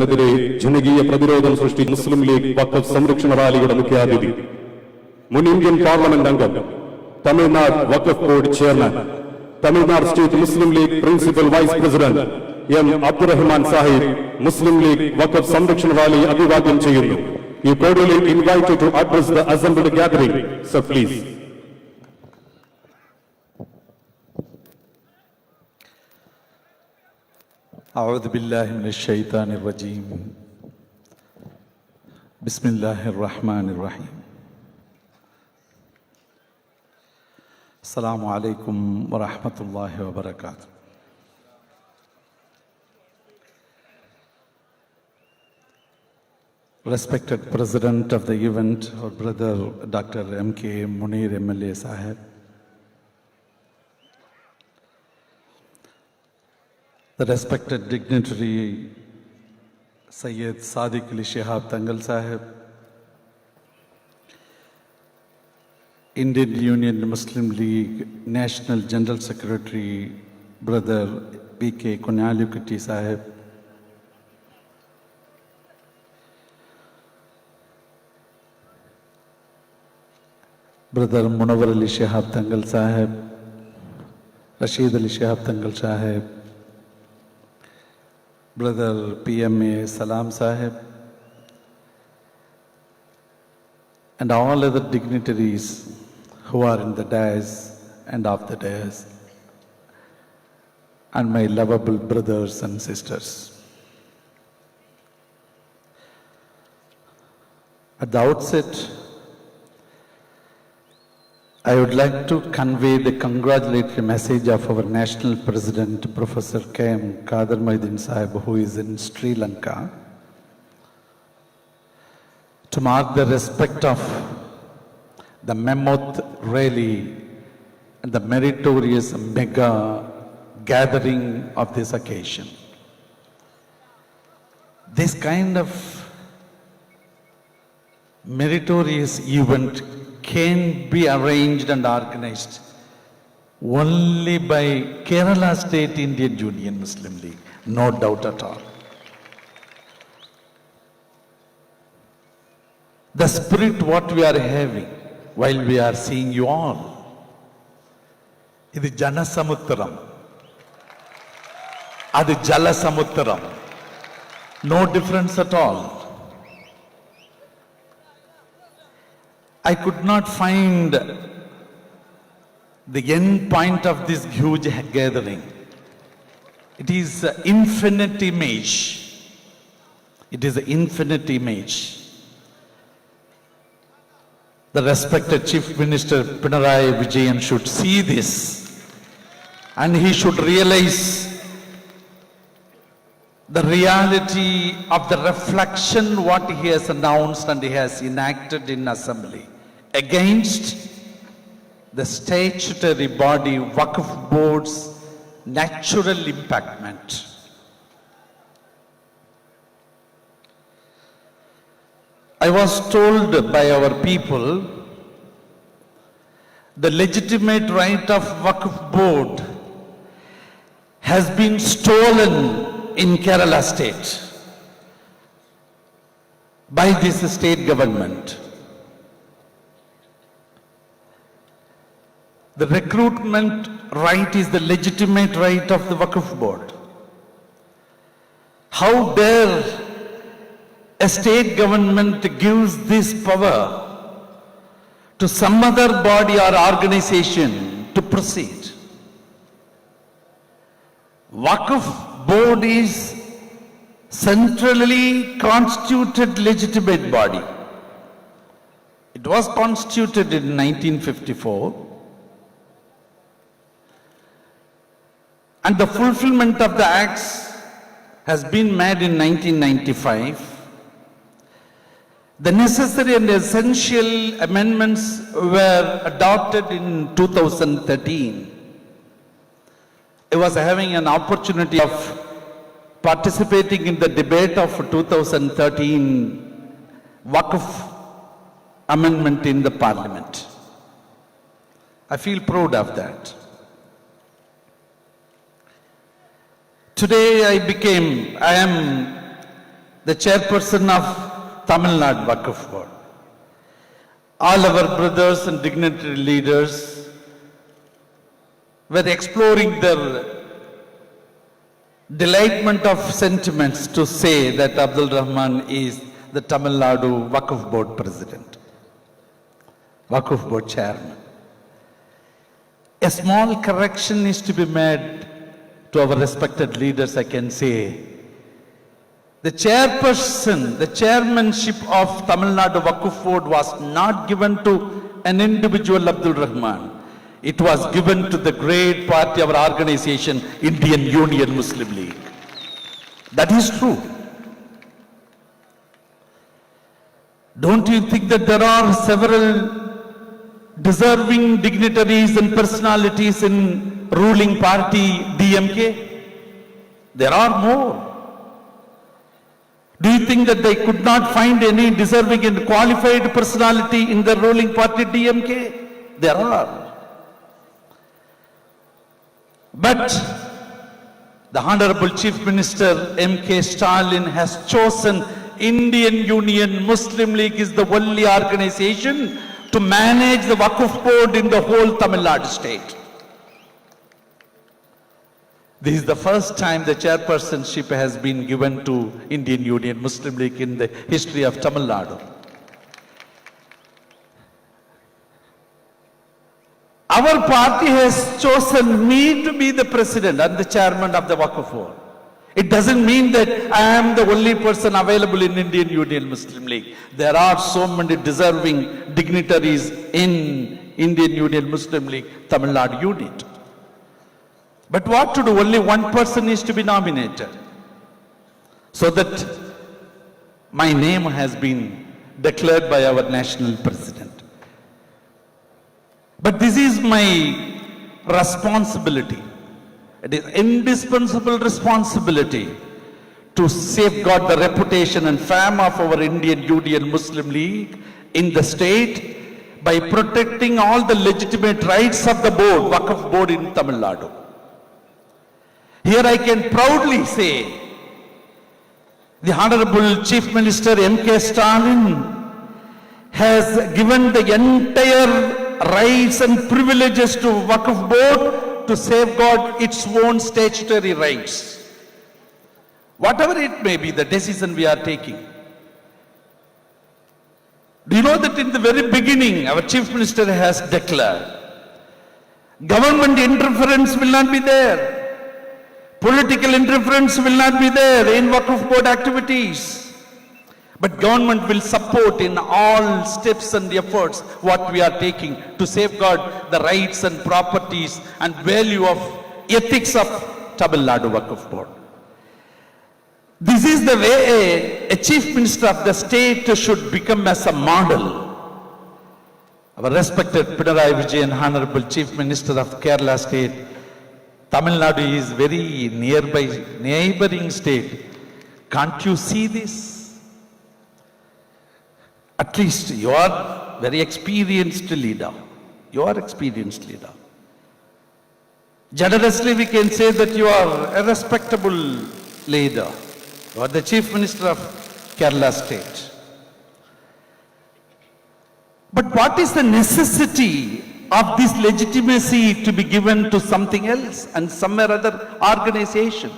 െതിരെ ജനകീയ പ്രതിരോധം സൃഷ്ടിച്ച മുസ്ലിം ലീഗ് വഖഫ് സംരക്ഷണ റാലിയുടെ മുഖ്യാതിഥി, മുൻ ഇന്ത്യൻ പാർലമെന്റ് അംഗം, തമിഴ്നാട് വഖഫ് ബോർഡ് ചെയർമാൻ, തമിഴ്നാട് സ്റ്റേറ്റ് മുസ്ലിം league principal vice president M Abdurahman Sahib മുസ്ലിം ലീഗ് വഖഫ് സംരക്ഷണ റാലി അഭിവാദ്യം ചെയ്യുന്നു. You cordially invited to address the assembled gathering. Sir, please. أعوذ بالله من الشيطان الرجيم. بسم الله الرحمن الرحيم. السلام عليكم ورحمة الله وبركاته. Respected President of the event, our brother Dr. M.K. Munir MLA Sahib, the respected dignitary Sayyid Sadiq Ali Shihab Tangal Sahib, Indian Union Muslim League National General Secretary Brother B.K. Kunalukatti Sahib, Brother Munawar Ali Shihab Tangal Sahib, Rashid Ali Shihab Tangal Sahib, Brother PMA Salam Sahib, and all other dignitaries who are in the dais and off the dais, and my lovable brothers and sisters. At the outset, I would like to convey the congratulatory message of our National President, Professor K.M. Kader Moideen Sahib, who is in Sri Lanka, to mark the respect of the Mammoth Rally and the meritorious mega gathering of this occasion. This kind of meritorious event can be arranged and organized only by Kerala State Indian Union Muslim League, no doubt at all. The spirit what we are having while we are seeing you all, idu Janasamutram, adu Jalasamutram, no difference at all. I could not find the end point of this huge gathering. It is an infinite image. It is an infinite image. The respected Chief Minister Pinarayi Vijayan should see this, and he should realize the reality of the reflection what he has announced and he has enacted in assembly against the statutory body Waqf Board's natural impactment. I was told by our people the legitimate right of Waqf Board has been stolen in Kerala state by this state government. The recruitment right is the legitimate right of the Waqf Board. How dare a state government gives this power to some other body or organization to proceed? Waqf Board is centrally constituted legitimate body. It was constituted in 1954. And the fulfillment of the acts has been made in 1995. The necessary and essential amendments were adopted in 2013. I was having an opportunity of participating in the debate of 2013 Waqf amendment in the Parliament. I feel proud of that. Today I am the chairperson of Tamil Nadu Waqf Board, all our brothers and dignitary leaders were exploring their delightment of sentiments to say that Abdul Rahman is the Tamil Nadu Waqf Board president, Waqf Board chairman. A small correction is to be made to our respected leaders, I can say. The chairperson, the chairmanship of Tamil Nadu Waqf Board was not given to an individual Abdul Rahman. It was given to the great party, our organization, Indian Union Muslim League. That is true. Don't you think that there are several deserving dignitaries and personalities in ruling party DMK? There are more. Do you think that they could not find any deserving and qualified personality in the ruling party DMK? There are. But the Honorable Chief Minister M.K. Stalin has chosen Indian Union Muslim League is the only organization to manage the Waqf Board in the whole Tamil Nadu state. This is the first time the chairpersonship has been given to Indian Union Muslim League in the history of Tamil Nadu. Our party has chosen me to be the president and the chairman of the Waqf Board. It doesn't mean that I am the only person available in Indian Union Muslim League. There are so many deserving dignitaries in Indian Union Muslim League, Tamil Nadu unit. But what to do? Only one person is to be nominated. So that my name has been declared by our national president. But this is my responsibility. It is indispensable responsibility to safeguard the reputation and fame of our Indian Union Muslim League in the state by protecting all the legitimate rights of the board, Waqf Board in Tamil Nadu. Here I can proudly say the Honorable Chief Minister M.K. Stalin has given the entire rights and privileges to Waqf Board to safeguard its own statutory rights. Whatever it may be, the decision we are taking. Do you know that in the very beginning, our Chief Minister has declared, government interference will not be there. Political interference will not be there in Waqf Board activities. But government will support in all steps and efforts what we are taking to safeguard the rights and properties and value of ethics of Tamil Nadu Waqf Board. This is the way a chief minister of the state should become as a model. Our respected Pinarayi Vijayan, Honorable Chief Minister of Kerala State, Tamil Nadu is very nearby, neighboring state. Can't you see this? At least you are very experienced leader. You are experienced leader. Generously we can say that you are a respectable leader. You are the Chief Minister of Kerala State. But what is the necessity of this legitimacy to be given to something else and somewhere other organization?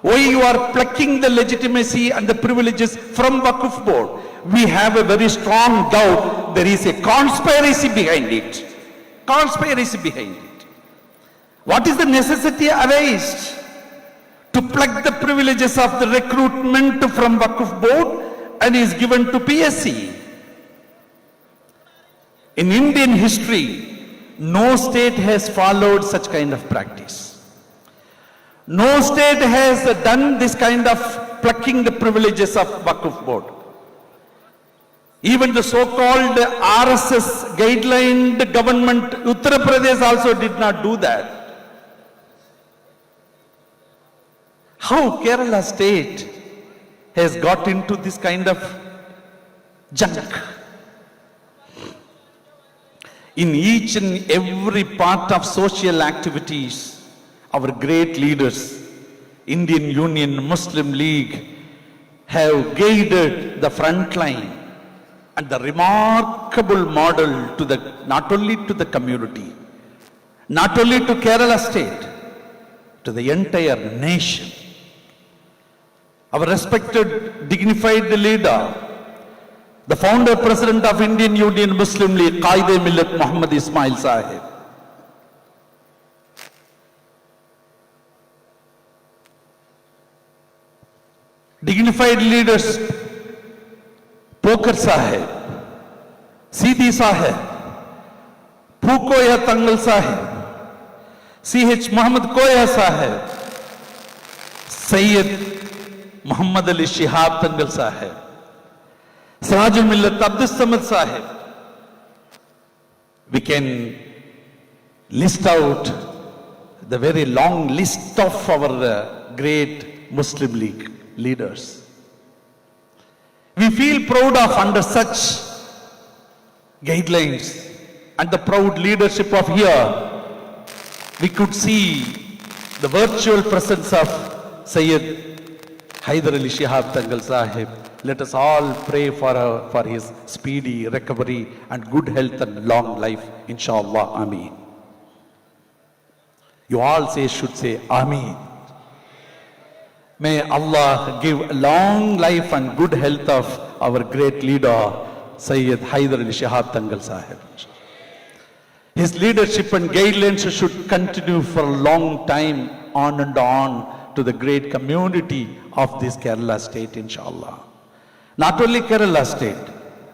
Why you are plucking the legitimacy and the privileges from Waqf Board? We have a very strong doubt there is a conspiracy behind it. Conspiracy behind it. What is the necessity arised to pluck the privileges of the recruitment from Waqf Board and is given to PSC? In Indian history, no state has followed such kind of practice. No state has done this kind of plucking the privileges of Waqf Board. Even the so-called RSS guideline government, Uttar Pradesh also did not do that. How Kerala state has got into this kind of junk? In each and every part of social activities, our great leaders, Indian Union Muslim League, have guided the front line and the remarkable model to the, not only to the community, not only to Kerala state, to the entire nation. Our respected, dignified leader, the founder president of Indian Union Muslim League, Qaid-e-Millat Muhammad Ismail Sahib. Dignified leaders, Poker Sahib, Sidi Sahib, Pukoya Tangal Sahib, C.H. Muhammad Koya Sahib, Sayyid Muhammad Ali Shihab Tangal Sahib, Sirajul Millat Abdus Samad Sahib. We can list out the very long list of our great Muslim League leaders. We feel proud of under such guidelines and the proud leadership of here. We could see the virtual presence of Sayyid Haidar Ali Shihab Tangal Sahib. Let us all pray for his speedy recovery and good health and long life, inshallah. Ameen. You all should say Ameen. May Allah give long life and good health of our great leader, Sayyid Haidar Ali Shihab Tangal Sahib. His leadership and guidelines should continue for a long time on and on to the great community of this Kerala state, inshallah. Not only Kerala state,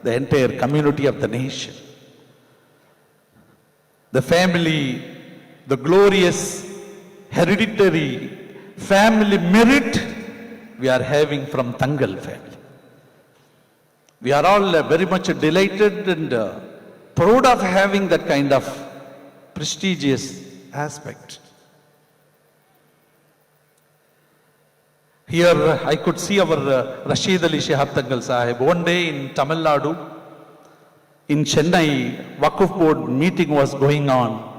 the entire community of the nation. The family, the glorious hereditary family merit we are having from Tangal family. We are all very much delighted and proud of having that kind of prestigious aspect. Here I could see our Rashid Ali Shihab Tangal Sahib. One day in Tamil Nadu, in Chennai, Waqf board meeting was going on.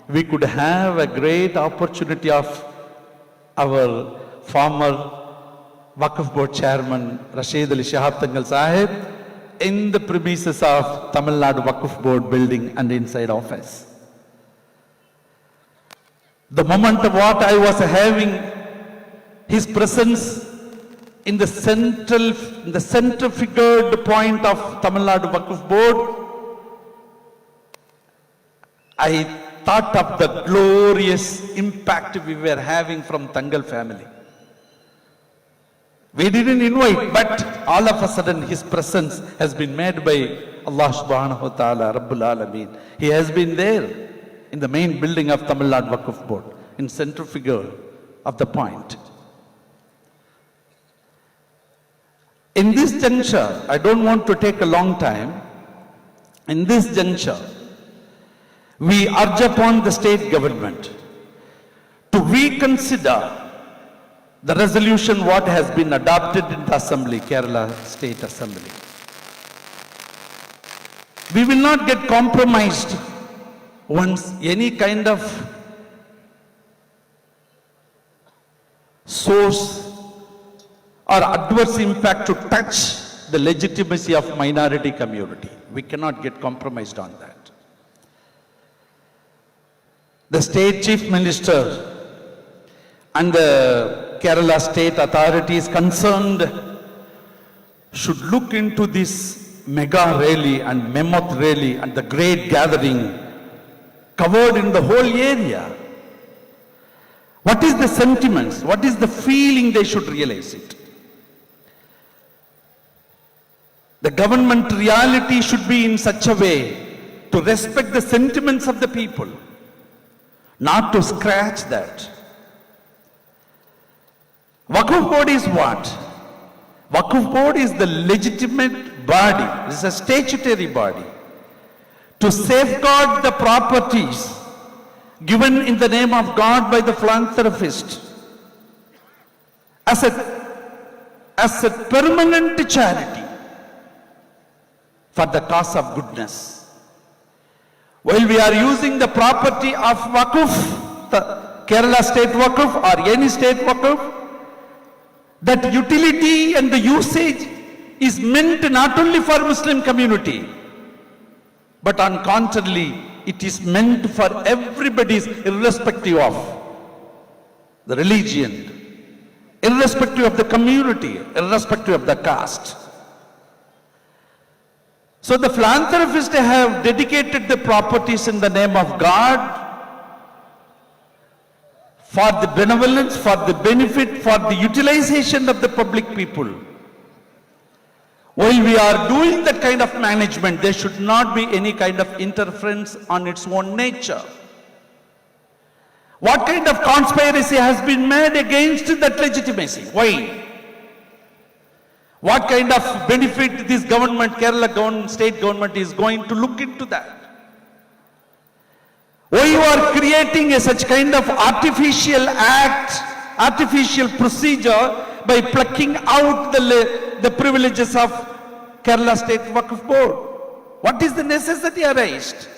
We could have a great opportunity of our former Waqf board chairman Rashid Ali Shihab Tangal Sahib in the premises of Tamil Nadu Waqf board building and inside office. The moment what I was having his presence in the center figured point of Tamil Nadu Waqf board, I thought of the glorious impact we were having from Tangal family. We didn't invite, but all of a sudden his presence has been made by Allah subhanahu wa ta'ala, Rabbul Alameen. He has been there in the main building of Tamil Nadu Waqf board, in center figure of the point. In this juncture, I don't want to take a long time. In this juncture, we urge upon the state government to reconsider the resolution what has been adopted in the assembly, Kerala State Assembly. We will not get compromised once any kind of source or adverse impact to touch the legitimacy of minority community. We cannot get compromised on that. The state chief minister and the Kerala state authorities concerned should look into this mega rally and Mammoth rally and the great gathering covered in the whole area. What is the sentiments? What is the feeling? They should realize it. The government reality should be in such a way to respect the sentiments of the people, not to scratch that. Waqf board is what? Waqf board is the legitimate body, it is a statutory body to safeguard the properties given in the name of God by the philanthropist as a permanent charity for the cause of goodness. While we are using the property of Waqf, the Kerala state Waqf or any state Waqf, that utility and the usage is meant not only for Muslim community, but on contrary, it is meant for everybody's, irrespective of the religion, irrespective of the community, irrespective of the caste. So the philanthropists have dedicated the properties in the name of God for the benevolence, for the benefit, for the utilization of the public people. While we are doing that kind of management, there should not be any kind of interference on its own nature. What kind of conspiracy has been made against that legitimacy? Why? What kind of benefit this government, Kerala government, state government is going to look into that? Why you are creating a such kind of artificial act, artificial procedure by plucking out the privileges of Kerala State Waqf Board? What is the necessity arised?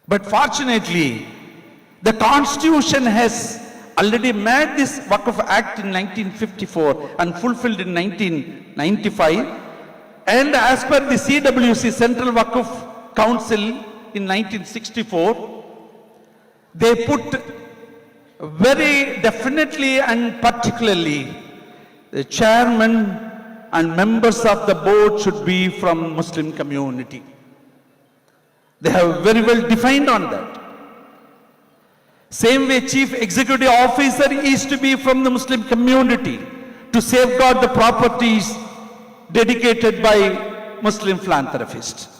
But fortunately, the Constitution has already made this Waqf Act in 1954 and fulfilled in 1995. And as per the CWC, Central Waqf Council, in 1964, they put very definitely and particularly the chairman and members of the board should be from Muslim community. They have very well defined on that. Same way, chief executive officer is to be from the Muslim community to safeguard the properties dedicated by Muslim philanthropists.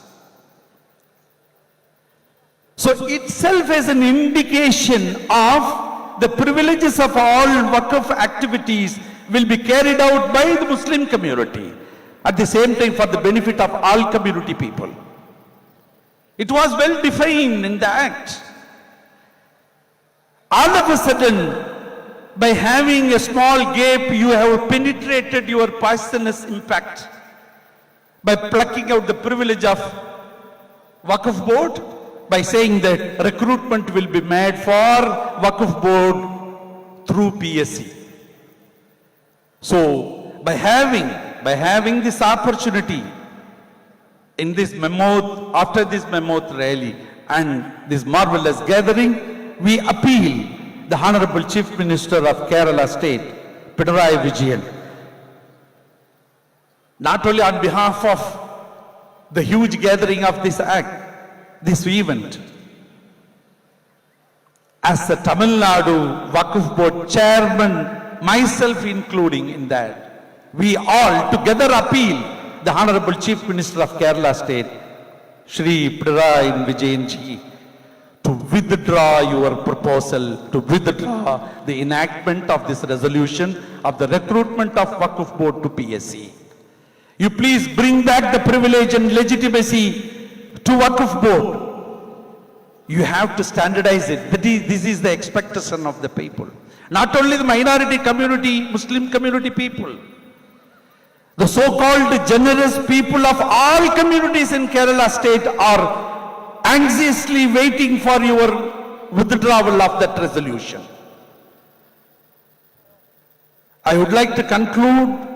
So itself is an indication of the privileges of all Waqf activities will be carried out by the Muslim community, at the same time for the benefit of all community people. It was well defined in the Act. All of a sudden, by having a small gap, you have penetrated your poisonous impact by plucking out the privilege of Waqf Board, by saying that recruitment will be made for Waqf Board through PSC. So, by having this opportunity in this memo, after this memo rally and this marvelous gathering, we appeal the Honorable Chief Minister of Kerala State, Pinarayi Vijayan, not only on behalf of the huge gathering of this act, this event, as the Tamil Nadu Waqf Board chairman, myself including in that, we all together appeal the Honorable Chief Minister of Kerala State, Shri Pinarayi Vijayan ji, to withdraw your proposal, to withdraw the enactment of this resolution of the recruitment of Waqf Board to PSC. You please bring back the privilege and legitimacy to Waqf Board. You have to standardize it. This is the expectation of the people. Not only the minority community, Muslim community people, the so-called generous people of all communities in Kerala State are anxiously waiting for your withdrawal of that resolution. I would like to conclude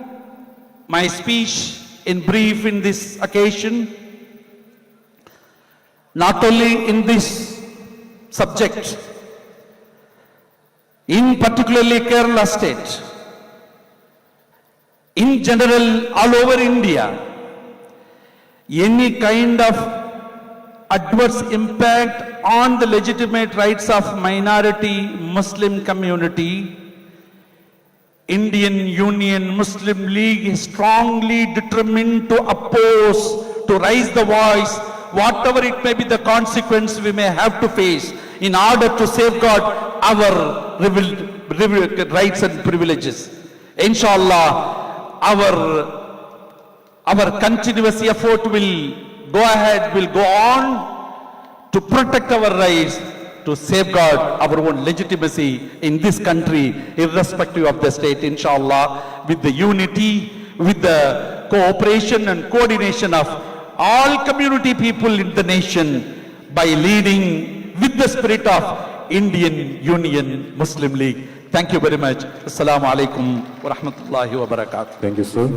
my speech in brief in this occasion, not only in this subject, in particularly Kerala State, in general all over India, any kind of adverse impact on the legitimate rights of minority Muslim community, Indian Union Muslim League is strongly determined to oppose, to raise the voice, whatever it may be the consequence we may have to face in order to safeguard our rights and privileges. Inshallah, our continuous effort will go ahead, will go on to protect our rights, to safeguard our own legitimacy in this country, irrespective of the state, inshallah, with the unity, with the cooperation and coordination of all community people in the nation, by leading with the spirit of Indian Union Muslim League. Thank you very much. Assalamu alaikum wa rahmatullahi wa barakatuh. Thank you, sir.